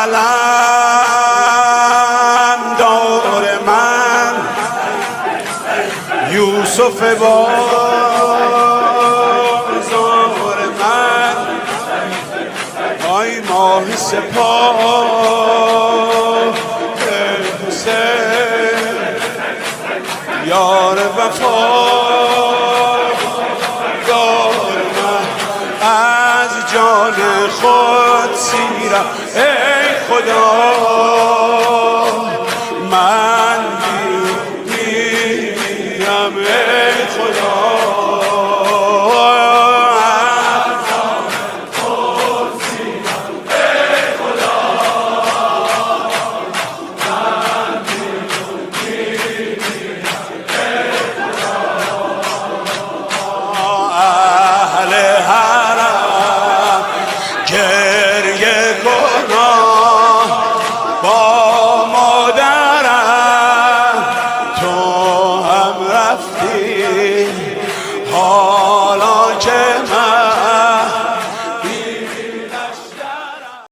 علم دور من یوسف بازار من آی ماه سپاه حسین یار وفادار من از جان خود سیرم ای خدا من میرم ای خدا گریه کنم با مادرم تو هم رفتی حالا